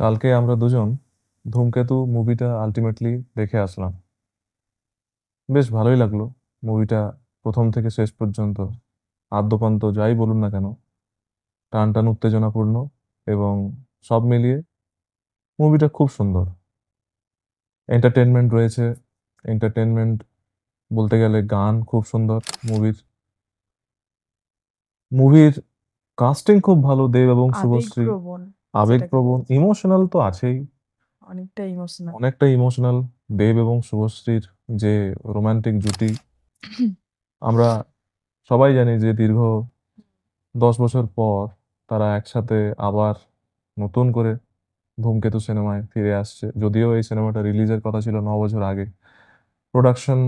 কালকে আমরা দুজন ধূমকেতু মুভিটা আলটিমেটলি দেখে আসলাম। বেশ ভালোই লাগলো মুভিটা। প্রথম থেকে শেষ পর্যন্ত আদ্যপান্ত যাই বলুন না কেন, টান টান উত্তেজনাপূর্ণ এবং সব মিলিয়ে মুভিটা খুব সুন্দর। এন্টারটেনমেন্ট রয়েছে। এন্টারটেনমেন্ট বলতে গেলে গান খুব সুন্দর। মুভির মুভির কাস্টিং খুব ভালো, দেব এবং শুভশ্রী। আবেগপ্রবণ, যেটাকে আবেগপ্রবণ, বলছে। ইমোশনাল তো আছেই। অনেকটা ইমোশনাল। অনেকটা ইমোশনাল। দেব এবং শুভশ্রীর যে রোমান্টিক জুটি, আমরা সবাই জানি যে দীর্ঘ 10 বছর পর তারা একসাথে আবার নতুন করে ধূমকেতু সিনেমায় ফিরে আসছে। যদিও এই সিনেমাটা রিলিজের কথা ছিল 9 বছর আগে, প্রোডাকশন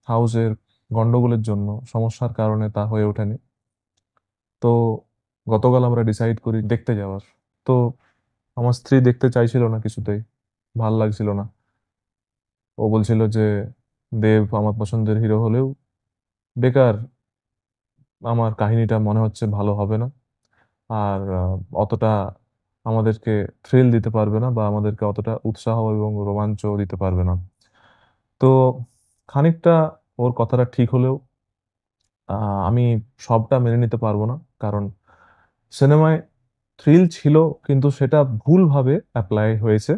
হাউসের গন্ডগোলের জন্য, সমস্যার কারণে তা হয়ে ওঠেনি। তো গতকাল আমরা ডিসাইড করি দেখতে যাওয়ার। তো আমার স্ত্রী দেখতে চাইছিল না কিছুতেই, ভাল লাগছিল না। ও বলছিল যে দেব আমার পছন্দের হিরো হলেও বেকার, আমার কাহিনীটা মনে হচ্ছে ভালো হবে না, আর অতটা আমাদেরকে থ্রিল দিতে পারবে না বা আমাদেরকে অতটা উৎসাহ এবং রোমাঞ্চ দিতে পারবে না। তো খানিকটা ওর কথাটা ঠিক হলেও আমি সবটা মেনে নিতে পারবো না। কারণ সিনেমায় থ্রিল ছিল, কিন্তু সেটা ভুলভাবে অ্যাপ্লাই হয়েছে।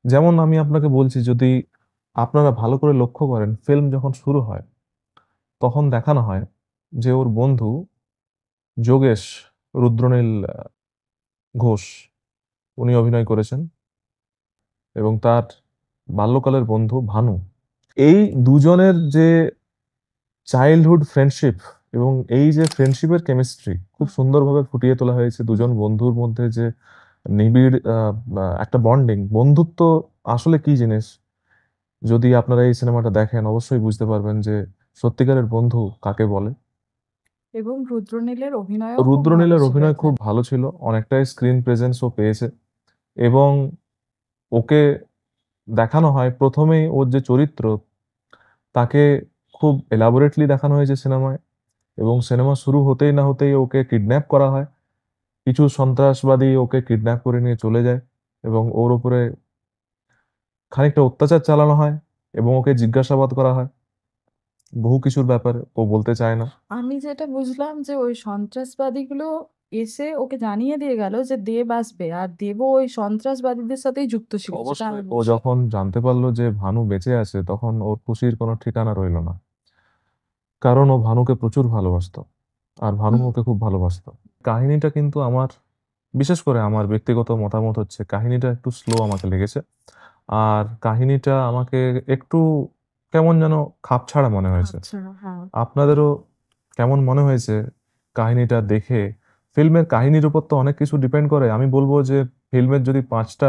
যেমন আমি আপনাকে বলছি, যদি আপনারা ভালো করে লক্ষ্য করেন, ফিল্ম যখন শুরু হয় তখন দেখানো হয় যে ওর বন্ধু যোগেশ, রুদ্রনীল ঘোষ, উনি অভিনয় করেছেন, এবং তার বাল্যকালের বন্ধু ভানু। এই দুজনের যে চাইল্ডহুড ফ্রেন্ডশিপ এবং এই যে ফ্রেন্ডশিপের কেমিস্ট্রি খুব সুন্দরভাবে ফুটিয়ে তোলা হয়েছে। দুজন বন্ধুর মধ্যে যে নিবিড় একটা বন্ডিং, বন্ধুত্ব আসলে কি জিনিস, যদি আপনারা এই সিনেমাটা দেখেন অবশ্যই বুঝতে পারবেন যে সত্যিকারের বন্ধু কাকে বলে। এবং রুদ্রনীলের অভিনয়ও খুব ভালো রুদ্রনীলের ছিল অভিনয় খুব এখানে। ভালো ছিল, অনেকটাই স্ক্রিন প্রেজেন্সও পেয়েছে। এবং ওকে দেখানো হয় প্রথমেই, ওর যে চরিত্র তাকে খুব এলাবোরেটলি দেখানো হয়েছে সিনেমায়। এবং সিনেমা শুরু হতেই না হতেই ওকে কিডন্যাপ করা হয়। কিছু সন্ত্রাসবাদী ওকে কিডন্যাপ করে নিয়ে চলে যায় এবং ওর উপরে খানিকটা অত্যাচার চালানো হয় এবং ওকে জিজ্ঞাসাবাদ করা হয় বহু কিছুর ব্যাপারে, ও বলতে চায় না। আমি যেটা বুঝলাম যে ওই সন্ত্রাসবাদীগুলো এসে ওকে জানিয়ে দিয়ে গেল যে দেব আসবে, আর দেবও ওই সন্ত্রাসবাদীদের সাথেই যুক্ত ছিল, যেটা অবশ্যই আমি ও বুঝলাম। যখন জানতে পারলো যে ভানু বেঁচে আছে, তখন ওর খুশির কোনো ঠিকানা রইল না। কারণ ও ভানুকে প্রচুর ভালোবাসতো, আর ভানু হুম। ওকে খুব ভালোবাসতো। কাহিনীটা কিন্তু আমার, বিশেষ করে আমার ব্যক্তিগত মতামত হচ্ছে, কাহিনীটা একটু স্লো আমাকে লেগেছে। আর কাহিনীটা আমাকে একটু কেমন যেন খাপছাড়া মনে হয়েছে। আচ্ছা, হ্যাঁ। আপনাদেরও কেমন মনে হয়েছে কাহিনীটা দেখে? ফিল্মের কাহিনীর উপর তো অনেক কিছু ডিপেন্ড করে। আমি বলবো যে ফিল্মের যদি 5টা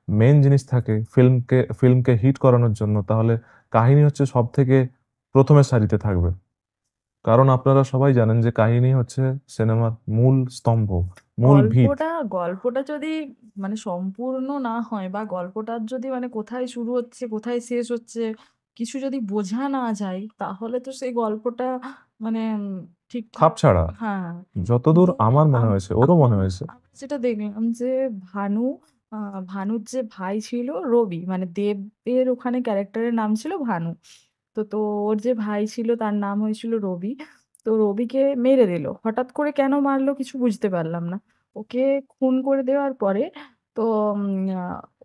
মেইন জিনিস থাকে ফিল্মকে হিট করানোর জন্য, তাহলে কাহিনী হচ্ছে সব থেকে প্রথমের সারিতে থাকবে। কারণ আপনারা সবাই জানেন যে কাহিনী হচ্ছে সিনেমার মূল স্তম্ভ, মূল ভিত। গল্পটা গল্পটা যদি মানে সম্পূর্ণ না হয়, বা গল্পটার যদি মানে কোথায় শুরু হচ্ছে কোথায় শেষ হচ্ছে কিছু যদি বোঝা না যায়, তাহলে তো সেই গল্পটা মানে ঠিকঠাক। খাপছাড়া, হ্যাঁ। যতদূর কিন্তু আমার মনে হয়েছে, ওরও মনে আমরা হয়েছে। আমরা যেটা দেখলাম যে ভানু, ভানুর যে ভাই ছিল রবি, মানে দেবের ওখানে ক্যারেক্টারের নাম ছিল ভানু। তো ওর যে ভাই ছিল তার নাম হয়েছিল রবি। তো রবিকে মেরে দিল, হঠাৎ করে কেন মারলো কিছু বুঝতে পারলাম না। ওকে খুন করে দেওয়ার পরে তো উম,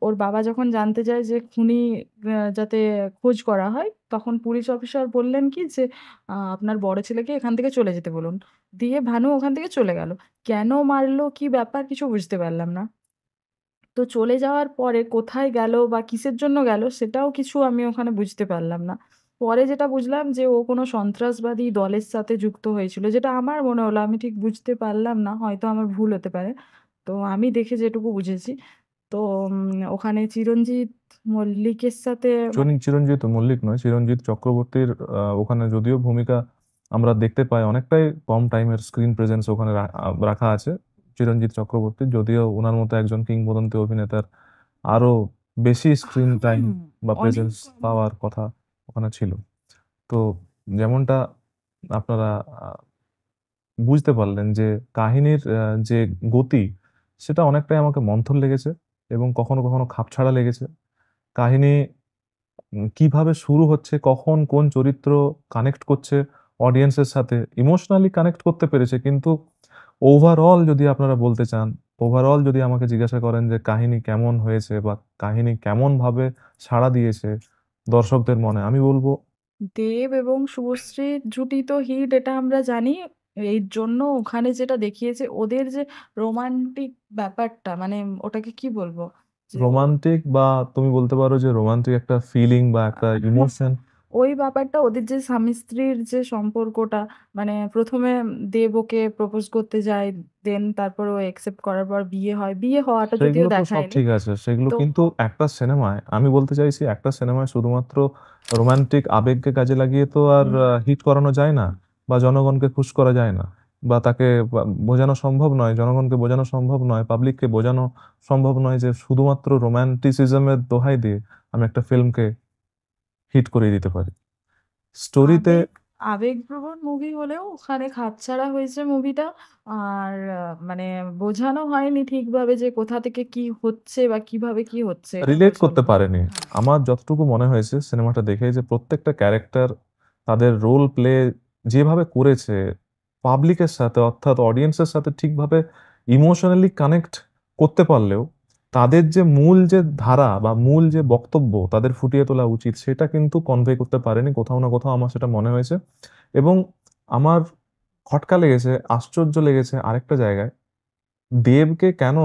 ওর বাবা যখন জানতে চায় যে খুনি যাতে খোঁজ করা হয়, তখন পুলিশ অফিসার বললেন কি যে আপনার বড় ছেলেকে এখান থেকে চলে যেতে বলুন। দিয়ে ভানু ওখান থেকে চলে গেল। কেন মারলো কি ব্যাপার কিছু বুঝতে পারলাম না। তো চলে যাওয়ার পরে কোথায় গেল বা কিসের জন্য গেল সেটাও কিছু আমি ওখানে বুঝতে পারলাম না। পরে যেটা বুঝলাম যে ও কোনো সন্ত্রাসবাদী দলের সাথে যুক্ত হয়েছিল, যেটা আমার মনে হলো, আমি ঠিক বুঝতে পারলাম না, হয়তো আমার ভুল হতে পারে। তো আমি দেখে যেটুকু বুঝেছি, তো ওখানে চিরঞ্জিত মল্লিকের সাথে চিরঞ্জিত মল্লিক নয়, চিরঞ্জিত চক্রবর্তীর ওখানে যদিও ভূমিকা আমরা দেখতে পাই, অনেকটাই কম টাইমের স্ক্রিন প্রেজেন্স ওখানে রাখা আছে চিরঞ্জিত চক্রবর্তীর। যদিও ওনার মতো একজন কিংবদন্তি অভিনেতার আরো বেশি স্ক্রিন টাইম হুম, বা অনেক প্রেজেন্স পাওয়ার কথা ওখানে ছিল। তো যেমনটা আপনারা বুঝতে পারলেন যে কাহিনীর যে গতি, সেটা অনেকটাই আমাকে মন্থর লেগেছে। এবং কখনো কখনো খাপছাড়া লেগেছে। কাহিনী কিভাবে শুরু হচ্ছে, কখন কোন চরিত্র কানেক্ট করছে অডিয়েন্সের সাথে, ইমোশনালি কানেক্ট করতে পেরেছে। কিন্তু ওভারঅল যদি আপনারা বলতে চান, ওভারঅল যদি আমাকে জিজ্ঞাসা করেন যে কাহিনী কেমন হয়েছে বা কাহিনী কেমনভাবে সাড়া দিয়েছে দর্শকদের মনে, আমি বলব দেব এবং শুভশ্রীর জুটি তো হিট, এটা আমরা জানি। এই জন্য ওখানে যেটা দেখিয়েছে ওদের যে রোমান্টিক ব্যাপারটা, মানে ওটাকে কি বলবো, যে রোমান্টিক, বা তুমি বলতে পারো যে রোমান্টিক একটা ফিলিং বা একটা হ্যাঁ, ইমোশন। ওই ব্যাপারটা ওদের যে স্বামী স্ত্রীর যে সম্পর্কটা, মানে প্রথমে দেব ওকে প্রপোজ করতে যায়, দেন তারপর ও একসেপ্ট করার পর বিয়ে হয়, বিয়ে হওয়াটা যদিও সেগুলো তো সব দেখায়নি। ঠিক আছে, সেগুলো তো কিন্তু একটা সিনেমায়, আমি বলতে চাইছি একটা সিনেমায় শুধুমাত্র রোমান্টিক আবেগকে কাজে লাগিয়ে তো আর না, হিট করানো যায় না, বা জনগণকে খুশ করা যায় না, বা তাকে বোঝানো সম্ভব নয়, জনগণকে বোঝানো সম্ভব নয়, পাবলিককে বোঝানো সম্ভব নয় যে শুধুমাত্র রোমান্টিসিজমের দোহাই দিয়ে আমি একটা ফিল্মকে হিট করে দিতে পারি স্টোরিতে। আবেগ আবেগপ্রবণ মুভি হলেও ওখানে খাপছাড়া হয়েছে মুভিটা। আর মানে বোঝানো হয়নি ঠিকভাবে যে কোথা থেকে কি হচ্ছে বা কিভাবে কি হচ্ছে, এটা রিলেট বোঝানো করতে হয়নি। পারেনি। হ্যাঁ। আমার যতটুকু মনে হয়েছে সিনেমাটা দেখে, যে প্রত্যেকটা ক্যারেক্টার তাদের রোল প্লে যেভাবে করেছে পাবলিকের সাথে, অর্থাৎ অডিয়েন্সের সাথে ঠিকভাবে ইমোশনালি কানেক্ট করতে পারলেও তাদের যে মূল যে ধারা বা মূল যে বক্তব্য তাদের ফুটিয়ে তোলা উচিত, সেটা কিন্তু কনভে করতে পারেনি কোথাও না কোথাও, আমার সেটা মনে হয়েছে। এবং আমার খটকা লেগেছে, আশ্চর্য লেগেছে আরেকটা জায়গায়, দেবকে কেন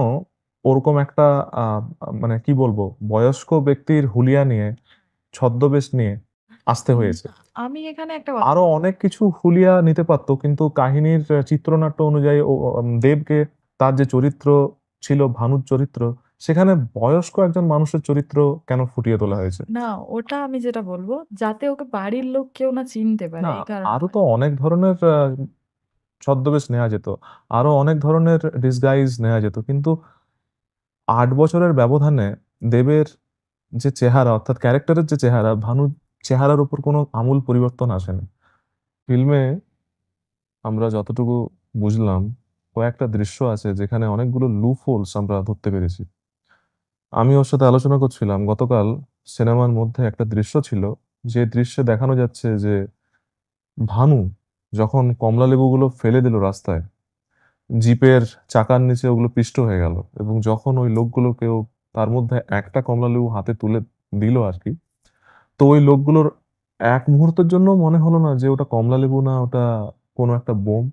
ওরকম একটা মানে কি বলবো, বয়স্ক ব্যক্তির হুলিয়া নিয়ে, ছদ্মবেশ নিয়ে আসতে উম, হয়েছে। আমি এখানে একটা কথা আরো বলবো। অনেক কিছু হুলিয়া নিতে পারতো, কিন্তু কাহিনীর চিত্রনাট্য অনুযায়ী দেবকে, তার যে চরিত্র ছিল ভানুর চরিত্র, সেখানে বয়স্ক একজন মানুষের চরিত্র কেন ফুটিয়ে তোলা হয়েছে? না, ওটা আমি যেটা বলবো, যাতে ওকে বাড়ির লোক কেউ না চিনতে পারে, না, এই কারণে আরো তো হয়নি। অনেক ধরনের ছদ্মবেশ নেওয়া যেত, আরো অনেক ধরনের ডিসগাইজ নেওয়া যেত, কিন্তু 8 বছরের ব্যবধানে দেবের যে চেহারা, অর্থাৎ ক্যারেক্টারের যে চেহারা, ভানুর চেহারার উপর কোনো আমূল পরিবর্তন আসেনি। ফিল্মে আমরা যতটুকু বুঝলাম, কয়েকটা দৃশ্য আছে যেখানে অনেকগুলো লুপ হোলস আমরা ধরতে পেরেছি। আমি ওর সাথে আলোচনা করছিলাম গতকাল, সিনেমার মধ্যে একটা দৃশ্য ছিল যে দৃশ্যে দেখানো যাচ্ছে যে ভানু যখন কমলা লেবুগুলো ফেলে দিল রাস্তায়, জিপের চাকার নিচে ওগুলো পিষ্ট হয়ে গেল, এবং যখন ওই লোকগুলো কেউ তার মধ্যে একটা কমলা লেবু হাতে তুলে দিল আর কি, তো ওই লোকগুলোর এক মুহূর্তের জন্য মনে হলো না যে ওটা কমলা লেবু, না ওটা কোনো একটা বোম।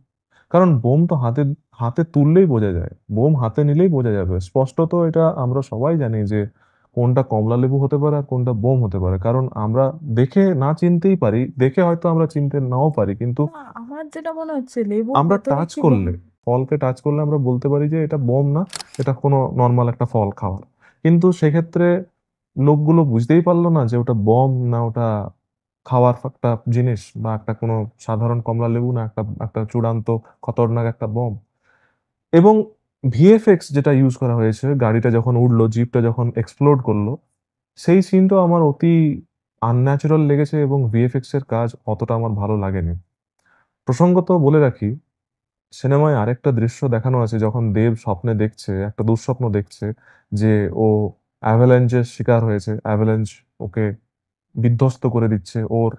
কারণ বোম তো হাতে হাতে তুললেই বোঝা যায়, বোম হাতে নিলেই বোঝা যাবে স্পষ্টত। এটা আমরা সবাই জানি যে কোনটা কমলা লেবু হতে পারে আর কোনটা বোম হতে পারে, কারণ আমরা দেখে না চিনতেই পারি, দেখে হয়তো আমরা চিনতে নাও পারি, কিন্তু না, আমার যেটা মনে হচ্ছে লেবুর আমরা ভেতরে টাচ কি বোম। করলে, ফলকে টাচ করলে আমরা বলতে পারি যে এটা বোম না, এটা কোনো নর্মাল একটা ফল খাওয়ার। কিন্তু সেক্ষেত্রে লোকগুলো বুঝতেই পারলো না যে ওটা বম না ওটা খাওয়ার একটা জিনিস, বা একটা কোনো সাধারণ কমলা লেবু, না একটা একটা চূড়ান্ত খতরনাক একটা বম। এবং ভিএফএক্স যেটা ইউজ করা হয়েছে, গাড়িটা যখন উড়লো, জিপটা যখন এক্সপ্লোড করলো, সেই সিনটাও আমার অতি আনন্যাচারাল লেগেছে, এবং ভিএফএক্স এর কাজ অতটা আমার ভালো লাগেনি। প্রসঙ্গত বলে রাখি, সিনেমায় আরেকটা দৃশ্য দেখানো আছে যখন দেব স্বপ্নে দেখছে, একটা দুঃস্বপ্ন দেখছে যে ও অ্যাভালাঞ্চের শিকার হয়েছে, অ্যাভালাঞ্চ ওকে বিধ্বস্ত করে দিচ্ছে, ওর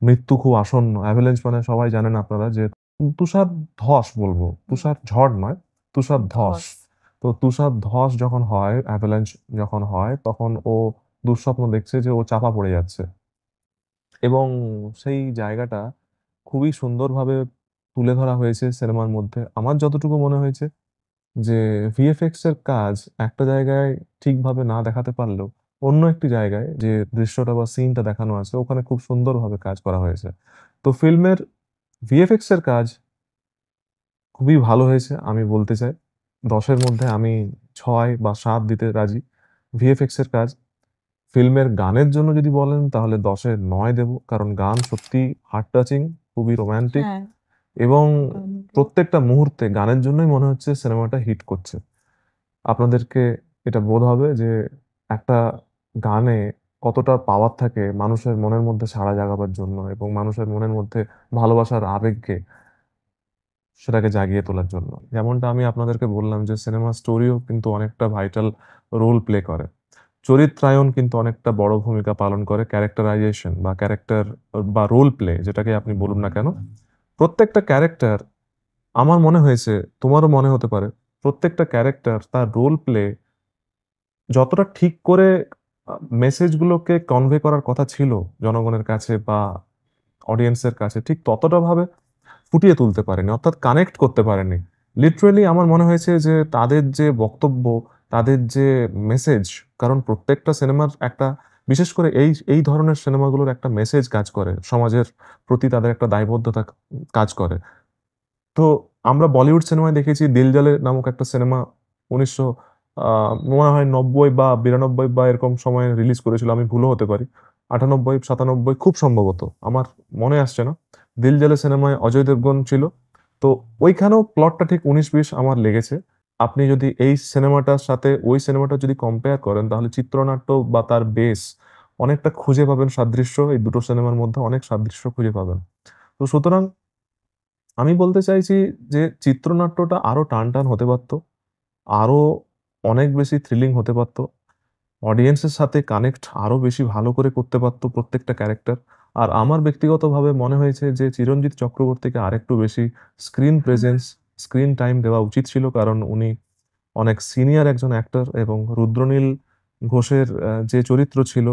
মৃত্যু খুব আসন্ন। অ্যাভালাঞ্চ মানে সবাই জানেন আপনারা যে তুষার ধস বলবো, হুম, তুষার ঝড় নয়, তুষার ধস। ধস। তো তুষার ধস যখন হয়, অ্যাভালাঞ্চ যখন হয়, তখন ও দুঃস্বপ্ন দেখছে যে ও চাপা পড়ে যাচ্ছে, এবং সেই জায়গাটা খুবই সুন্দরভাবে তুলে ধরা হয়েছে সিনেমার মধ্যে। আমার যতটুকু মনে হয়েছে যে ভিএফএক্স এর কাজ একটা জায়গায় ঠিকভাবে না দেখাতে পারলেও অন্য একটি জায়গায় যে দৃশ্যটা বা সিনটা দেখানো আছে ওখানে খুব সুন্দরভাবে কাজ করা হয়েছে। তো ফিল্মের ভিএফএক্স এর কাজ খুবই ভালো হয়েছে আমি বলতে চাই। ১০ এর মধ্যে আমি ৬ বা ৭ দিতে রাজি। ভিএফএক্স এর কাজ। ফিল্মের গানের জন্য যদি বলেন তাহলে ১০ এ ৯ দেব। কারণ গান সত্যিই হার্ট টাচিং, খুবই রোমান্টিক, হ্যাঁ, এবং আমি তো প্রত্যেকটা মুহূর্তে গানের জন্যই মনে হচ্ছে সিনেমাটা হিট করছে। আপনাদেরকে এটা বোধ হবে যে একটা গানে কতটা পাওয়ার থাকে মানুষের মনের মধ্যে সাড়া জাগাবার জন্য, এবং মানুষের মনের মধ্যে ভালোবাসার আবেগকে সেটাকে জাগিয়ে তোলার জন্য। যেমনটা আমি আপনাদেরকে বললাম যে সিনেমা স্টোরিও কিন্তু অনেকটা ভাইটাল রোল প্লে করে। চরিত্রায়ন কিন্তু অনেকটা বড় ভূমিকা পালন করে, ক্যারেক্টারাইজেশন বা ক্যারেক্টার বা রোল প্লে যেটাকে আপনি বলুন না কেন। প্রত্যেকটা ক্যারেক্টার আমার মনে হয়েছে, তোমারও মনে হতে পারে, প্রত্যেকটা ক্যারেক্টার তার রোল প্লে যতটা ঠিক করে মেসেজগুলোকে কনভে করার কথা ছিল জনগণের কাছে বা অডিয়েন্সের কাছে, ঠিক ততটা ভাবে ফুটিয়ে তুলতে পারেনি, অর্থাৎ কানেক্ট করতে পারেনি। লিটারেলি আমার মনে হয়েছে যে তাদের যে বক্তব্য, তাদের যে মেসেজ, কারণ প্রত্যেকটা সিনেমার একটা, বিশেষ করে এই এই ধরনের সিনেমাগুলোর একটা মেসেজ কাজ করে, সমাজের প্রতি তাদের একটা দায়বদ্ধতা কাজ করে। তো আমরা বলিউড সিনেমায় দেখেছি, দিল জালে নামক একটা সিনেমা 1900 মনে হয় 90 বা 92 বা এরকম সময়ে রিলিজ করেছিল, আমি ভুলও হতে পারি, 98 97 খুব সম্ভবত, আমার মনে আসছে না। দিল জালে সিনেমায় অজয় দেবগন ছিল। তো ওইখানেও প্লটটা ঠিক 19-20 আমার লেগেছে। আপনি যদি এই সিনেমাটার সাথে ওই সিনেমাটা যদি কম্পেয়ার করেন, তাহলে চিত্রনাট্য বা তার বেস অনেকটা খুঁজে পাবেন সাদৃশ্য, এই দুটো সিনেমার মধ্যে অনেক সাদৃশ্য খুঁজে পাবেন। তো সুতরাং আমি বলতে চাইছি যে চিত্রনাট্যটা আরো টানটান হতে পারতো, আরো অনেক বেশি থ্রিলিং হতে পারতো, অডিয়েন্সের সাথে কানেক্ট আরো বেশি ভালো করে করতে পারতো প্রত্যেকটা ক্যারেক্টার। আর আমার ব্যক্তিগতভাবে মনে হয়েছে যে চিরঞ্জিত চক্রবর্তীকে আরেকটু বেশি স্ক্রিন প্রেজেন্স, স্ক্রিন টাইম দেওয়া উচিত ছিল, কারণ উনি অনেক সিনিয়র একজন অ্যাক্টর। এবং রুদ্রনীল ঘোষের যে চরিত্র ছিল,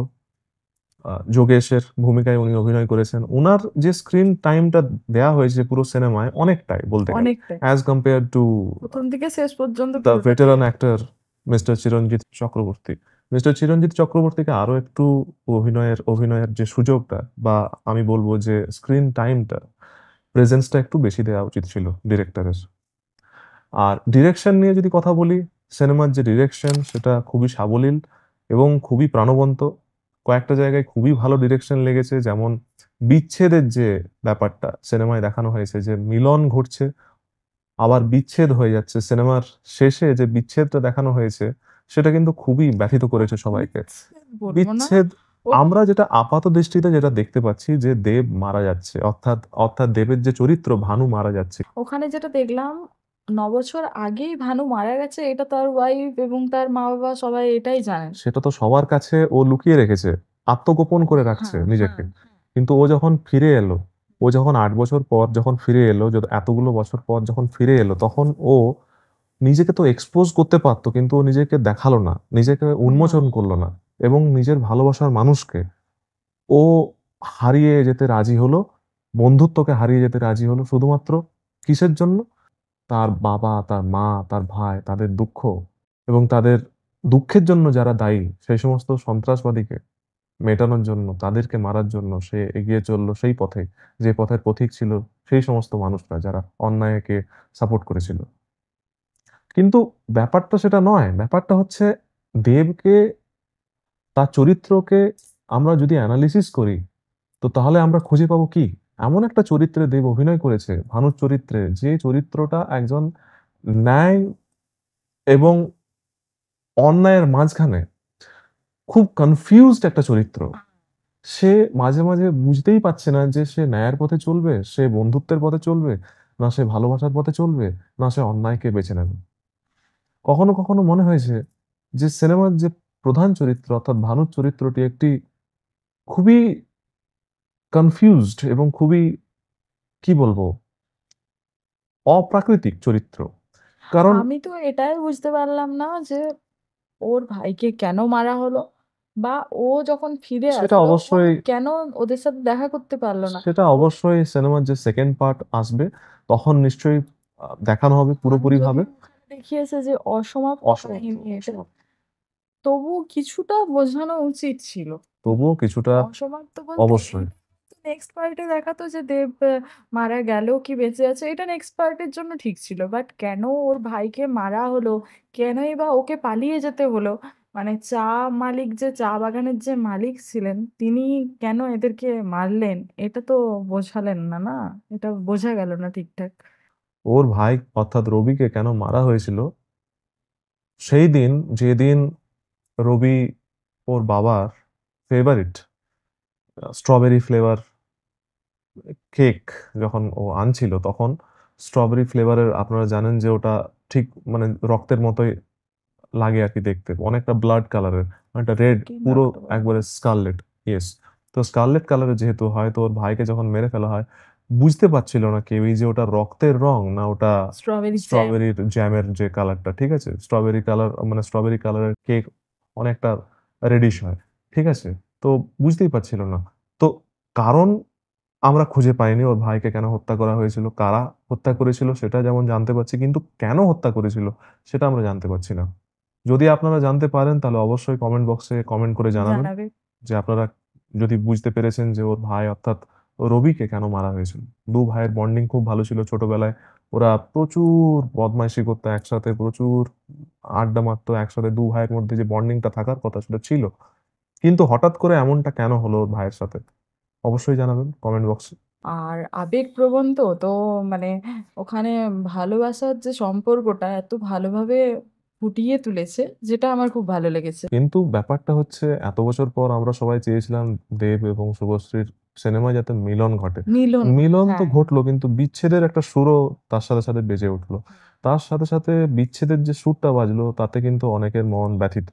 যোগেশের ভূমিকায় উনি অভিনয় করেছেন, উনার যে স্ক্রিন টাইমটা দেয়া হয়েছে পুরো সিনেমায় অনেকটাই বলতে গেলে, অনেকটাই। অ্যাজ কম্পেয়ার টু প্রথম থেকে শেষ পর্যন্ত দ্য পুরোটা ভেটেরান অ্যাক্টর মিস্টার চিরঞ্জিত চক্রবর্তী। মিস্টার চিরঞ্জিত চক্রবর্তীকে আরো একটু অভিনয়ের যে সুযোগটা, বা আমি বলবো যে স্ক্রিন টাইমটা, প্রেজেন্সটা একটু বেশি দেওয়া উচিত ছিল ডিরেক্টরের। আর ডিরেকশন নিয়ে যদি কথা বলি, সিনেমার যে ডিরেকশন সেটা খুবই সাবলীল এবং খুবই প্রাণবন্ত। কয়েকটা জায়গায় খুবই ভালো ডিরেকশন লেগেছে, যেমন বিচ্ছেদের যে ব্যাপারটা সিনেমায় দেখানো হয়েছে, যে মিলন ঘটছে আবার বিচ্ছেদ হয়ে যাচ্ছে, সিনেমার শেষে যে বিচ্ছেদটা দেখানো হয়েছে সেটা কিন্তু খুবই ব্যথিত করেছে সবাইকে। বিচ্ছেদ বলবো না। বিচ্ছেদ, ও আমরা যেটা আপাত দৃষ্টিতে যেটা দেখতে পাচ্ছি যে দেব মারা যাচ্ছে, অর্থাৎ অর্থাৎ দেবের যে চরিত্র ভানু মারা যাচ্ছে, ওখানে যেটা দেখলাম 9 বছর আগেই ভানু মারা গেছে, এটা তার ওয়াইফ এবং তার মা-বাবা সবাই এটাই জানেন। সেটা তো সবার কাছে ও লুকিয়ে রেখেছে, আত্মগোপন করে রাখছে হ্যাঁ, নিজেকে। কিন্তু ও যখন ফিরে এলো, ও যখন 8 বছর পর যখন ফিরে এলো, এতগুলো বছর পর যখন ফিরে এলো, তখন ও নিজেকে তো এক্সপোজ করতে পারতো, কিন্তু ও নিজেকে দেখালো না, নিজেকে না। উন্মোচন করলো না। এবং নিজের ভালোবাসার মানুষকে ও হারিয়ে যেতে রাজি হলো, বন্ধুত্বকে হারিয়ে যেতে রাজি হলো, শুধুমাত্র কিসের জন্য? তার বাবা, তার মা, তার ভাই, তাদের দুঃখ এবং তাদের দুঃখের জন্য যারা দায়ী, সেই সমস্ত সন্ত্রাসবাদীকে মেটানোর জন্য, তাদেরকে মারার জন্য সে এগিয়ে চলল সেই পথে, যে পথের পথিক ছিল সেই সমস্ত মানুষরা যারা অন্যায়কে সাপোর্ট করেছিল। কিন্তু ব্যাপারটা সেটা নয়, ব্যাপারটা হচ্ছে দেবকে, তার চরিত্রকে আমরা যদি অ্যানালিসিস করি, তো তাহলে আমরা খুঁজে পাবো কি? এমন একটা চরিত্রে দেব অভিনয় করেছে, ভানুর চরিত্রে, যে চরিত্রটা একজন ন্যায় এবং অন্যায়ের মাঝখানে খুব কনফিউজড একটা চরিত্র। সে মাঝে, মাঝে বুঝতেই পারছে না যে সে ন্যায়ের পথে চলবে, সে বন্ধুত্বের পথে চলবে, না সে ভালোবাসার পথে চলবে, না সে অন্যায়কে বেছে নেবে। কখনো, কখনো মনে হয়েছে যে সিনেমার যে প্রধান চরিত্র অর্থাৎ ভানুর চরিত্রটি একটি খুবই কনফিউজড এবং খুবই, কি বলবো, অপ্রাকৃতিক চরিত্র। কারণ আমি তো এটাই বুঝতে পারলাম না যে ওর ভাইকে কেন মারা হলো, বা ও যখন ফিরে সেটা আসলো ও অবশ্যই কেন ওদের সাথে দেখা করতে পারলো না। সেটা ও অবশ্যই সিনেমার যে সেকেন্ড পার্ট আসবে তখন নিশ্চয়ই দেখানো হবে পুরোপুরিভাবে। যদিও ওখানে দেখিয়েছে যে অসমাপ্ত অসমাপ্ত, কাহিনী এটা, অসমাপ্ত। তবুও কিছুটা বোঝানো উচিত ছিল। তবুও কিছুটা, অসমাপ্ত বলতে অবশ্যই। নেক্সট পার্টে দেখাতো যে দেব মারা গেল কি বেঁচে আছে, এটা নেক্সট পার্টের জন্য ঠিক ছিল, বাট কেন ওর ভাইকে মারা হলো, কেনই বা ওকে পালিয়ে যেতে হলো, মানে চা মালিক, যে চা বাগানের যে মালিক ছিলেন তিনি কেন এদেরকে মারলেন, এটা তো বোঝালেন না, না এটা বোঝা গেল না ঠিকঠাক। ওর ভাই অর্থাৎ রবিকে কেন মারা হয়েছিল, সেই দিন যেদিন রবি ওর বাবার ফেভারিট স্ট্রবেরি ফ্লেভার কেক যখন ও আনছিল, তখন স্ট্রবেরি ফ্লেভারের, আপনারা জানেন যে ওটা ঠিক মানে রক্তের মতোই লাগে আর কি দেখতে, অনেকটা ব্লাড কালারের, অনেকটা রেড, স্কিন পুরো রক্ত বর্ণ। একবারে স্কারলেট। ইয়েস। তো স্কারলেট কালারের যেহেতু হয়, তো ওর ভাইকে যখন মেরে ফেলা হয়, বুঝতে পারছিল না কেউই যে ওটা রক্তের রং না ওটা স্ট্রবেরি জ্যাম। স্ট্রবেরির জ্যামের যে কালারটা, ঠিক আছে? স্ট্রবেরি কালার মানে স্ট্রবেরি কালারের কেক অনেকটা রেডিশ হয়, ঠিক আছে? তো বুঝতেই পারছিল না। তো কারণ আমরা খুঁজে পাইনি ওর ভাইকে কেন হত্যা করা হয়েছিল, কারা হত্যা করেছিল সেটা যেমন জানতে পারছি, কিন্তু কেন হত্যা করেছিল সেটা আমরা জানতে পারছি না। যদি আপনারা জানতে পারেন তাহলে অবশ্যই কমেন্ট বক্সে কমেন্ট করে জানাবেন জানাবে। যে আপনারা যদি বুঝতে পেরেছেন যে ওর ভাই অর্থাৎ রবিকে কেন মারা হয়েছিল। ২ ভাইয়ের বন্ডিং খুব ভালো ছিল ছোটবেলায়। ওরা প্রচুর বদমাইশি করতো একসাথে, প্রচুর আড্ডা মারতো একসাথে। ২ ভাইয়ের মধ্যে যে বন্ডিংটা থাকার কথা সেটা ছিল। কিন্তু হঠাৎ করে এমনটা কেন হলো ওর ভাইয়ের সাথে? অবশ্যই জানাবেন কমেন্ট বক্সে। আর আবেগপ্রবণ তো মানে ওখানে ভালোবাসার যে সম্পর্কটা এত ভালোভাবে ফুটিয়ে তুলেছে, যেটা আমার খুব ভালো লেগেছে। কিন্তু ব্যাপারটা হচ্ছে এত বছর পর আমরা সবাই চেয়েছিলাম দেব এবং শুভশ্রীর সিনেমায় যাতে মিলন ঘটে। মিলন ঘটে, মিলন তো হ্যাঁ। ঘটলো কিন্তু বিচ্ছেদের একটা সুরও তার সাথে, সাথে বেজে উঠলো। তার সাথে, সাথে বিচ্ছেদের যে সুরটা বাজলো তাতে কিন্তু অনেকের মন ব্যথিত।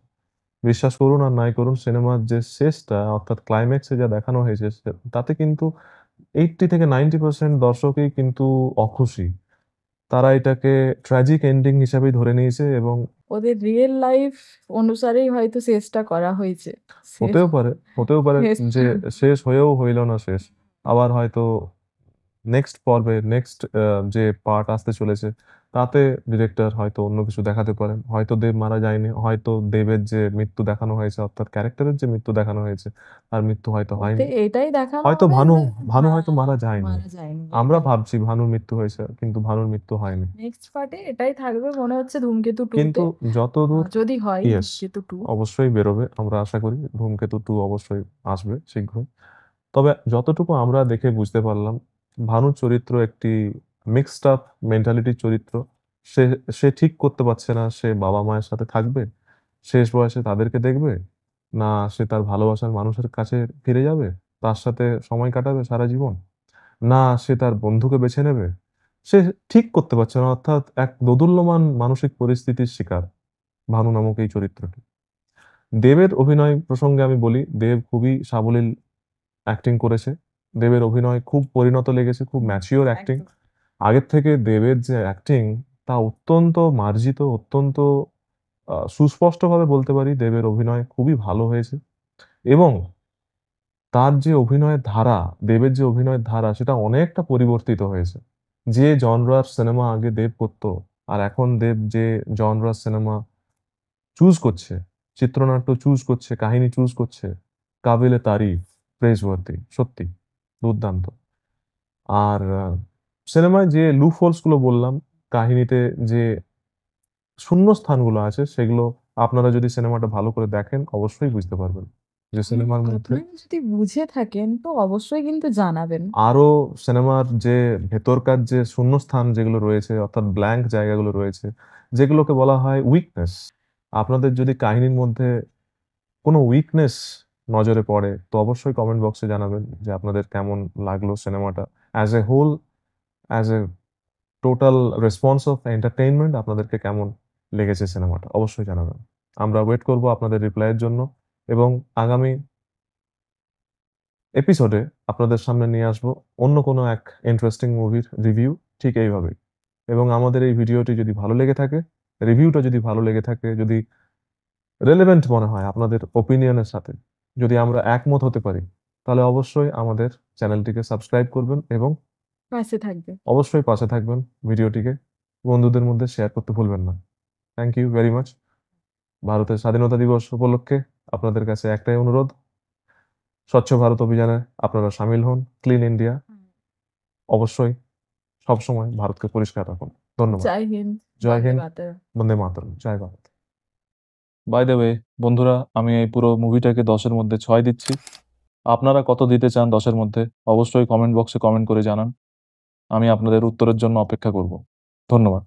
বিশ্বাস করুন আর নাই করুন, সিনেমার যে শেষটা অর্থাৎ ক্লাইম্যাক্স এ যা দেখানো হয়েছে তাতে কিন্তু 80 থেকে 90% দর্শকই কিন্তু অখুশি। তারা এটাকে ট্র্যাজিক এন্ডিং হিসাবেই ধরে নিয়েছে এবং ওদের রিয়েল লাইফ অনুসারেই হয়তো শেষটা করা হয়েছে। শেষ হতেও পারে, হতেও পারে যে শেষটা শেষ হয়েও হইল না শেষ। আবার হয়তো নেক্সট পর্বে নেক্সট যে পার্ট আসতে চলেছে তাতে ডিরেক্টর হয়তো অন্য কিছু দেখাতে পারেন। হয়তো দেব মারা যায়নি। হয়তো দেবের যে মৃত্যু দেখানো হয়েছে অর্থাৎ ক্যারেক্টারের যে মৃত্যু দেখানো হয়েছে তার মৃত্যু হয়তো ওতে হয়নি। এটাই দেখানো হয়তো হবে ভানু, যে ভানু হ্যাঁ, হয়তো মারা যায়নি। মারা যায়নি আমরা এটাই। ভাবছি ভানুর মৃত্যু হয়েছে কিন্তু ভানুর মৃত্যু হয়নি। নেক্সট পার্টে এটাই থাকবে মনে হচ্ছে ধূমকেতু 2 তে। কিন্তু যতদূর যদি হয় ইয়েস, ধূমকেতু 2। অবশ্যই বেরোবে। আমরা আশা করি ধূমকেতু 2 অবশ্যই আসবে শীঘ্রই। তবে যতটুকু আমরা দেখে বুঝতে পারলাম, ভানুর চরিত্র একটি মিক্সড আপ মেন্টালিটির চরিত্র। সে সে ঠিক করতে পারছে না সে বাবা-মায়ের সাথে থাকবে, শেষ বয়সে তাদেরকে দেখবে, না সে তার ভালোবাসার মানুষের কাছে ফিরে যাবে, তার সাথে সময় কাটাবে সারা জীবন, না সে তার বন্ধুকে বেছে নেবে। সে ঠিক করতে পারছে না। অর্থাৎ এক দোদুল্যমান মানসিক পরিস্থিতির শিকার ভানু নামক এই চরিত্রটি। দেবের অভিনয় প্রসঙ্গে আমি বলি, দেব খুবই সাবলীল অ্যাক্টিং করেছে। দেবের অভিনয় খুব পরিণত লেগেছে, খুব ম্যাচিউর অ্যাক্টিং। একদম। আগের থেকে দেবের যে অ্যাক্টিং তা অত্যন্ত মার্জিত, অত্যন্ত সুস্পষ্টভাবে বলতে পারি দেবের অভিনয় খুবই ভালো হয়েছে এবং তার যে অভিনয়ের ধারা, দেবের যে অভিনয়ের ধারা সেটা অনেকটা পরিবর্তিত হয়েছে। যে জনরার সিনেমা আগে দেব করত আর এখন দেব যে জনরার সিনেমা চুজ করছে, চিত্রনাট্য চুজ করছে, কাহিনী চুজ করছে, কাবিলে তারিফ, প্রেইজওয়ার্থি, সত্যি দুর্দান্ত। আর সিনেমায় যে লুপ হোলস গুলো বললাম, কাহিনীতে যে শূন্যস্থানগুলো আছে সেগুলো আপনারা যদি সিনেমাটা ভালো করে দেখেন অবশ্যই বুঝতে পারবেন। যে সিনেমার মধ্যে আপনারা যদি বুঝে থাকেন তো অবশ্যই কিন্তু জানাবেন। আরো সিনেমার যে ভেতরকার যে শূন্যস্থান যেগুলো রয়েছে অর্থাৎ ব্ল্যাংক জায়গাগুলো রয়েছে, যেগুলোকে বলা হয় উইকনেস। আপনাদের যদি কাহিনীর মধ্যে কোনো উইকনেস নজরে পড়ে তো অবশ্যই কমেন্ট বক্সে জানাবেন যে আপনাদের কেমন লাগলো সিনেমাটা। As a whole, as a total response of entertainment আপনাদেরকে কেমন লেগেছে সিনেমাটা অবশ্যই জানাবেন। আমরা ওয়েট করব আপনাদের রিপ্লাইয়ের জন্য এবং আগামী এপিসোডে আপনাদের সামনে নিয়ে আসবো অন্য কোনো এক ইন্টারেস্টিং মুভির রিভিউ ঠিক এইভাবেই। এবং আমাদের এই ভিডিওটি যদি ভালো লেগে থাকে, রিভিউটা যদি ভালো লেগে থাকে, যদি রেলেভেন্ট মনে হয় আপনাদের ওপিনিয়নের সাথে, যদি আমরা একমত হতে পারি, তাহলে অবশ্যই আমাদের চ্যানেলটিকে সাবস্ক্রাইব করবেন এবং পাশে থাকবে। অবশ্যই পাশে থাকবেন। ভিডিওটিকে বন্ধুদের মধ্যে শেয়ার করতে ভুলবেন না। Thank you very much. ভারতের স্বাধীনতা দিবস উপলক্ষে আপনাদের কাছে একটাই অনুরোধ, স্বচ্ছ ভারত অভিযানে আপনারা শামিল হন। ক্লিন ইন্ডিয়া অবশ্যই সবসময় ভারতকে পরিষ্কার রাখুন। ধন্যবাদ। জয় হিন্দ। জয় বন্দে হিন্দ, মাতরম। বন্দে মাতরম, জয় ভারত। বাই দ্য ওয়ে বন্ধুরা, আমি এই পুরো মুভিটাকে 10 এর মধ্যে 6 দিচ্ছি। আপনারা কত দিতে চান 10 এর মধ্যে অবশ্যই কমেন্ট বক্সে কমেন্ট করে জানান। আমি আপনাদের উত্তরের জন্য অপেক্ষা করব। ধন্যবাদ।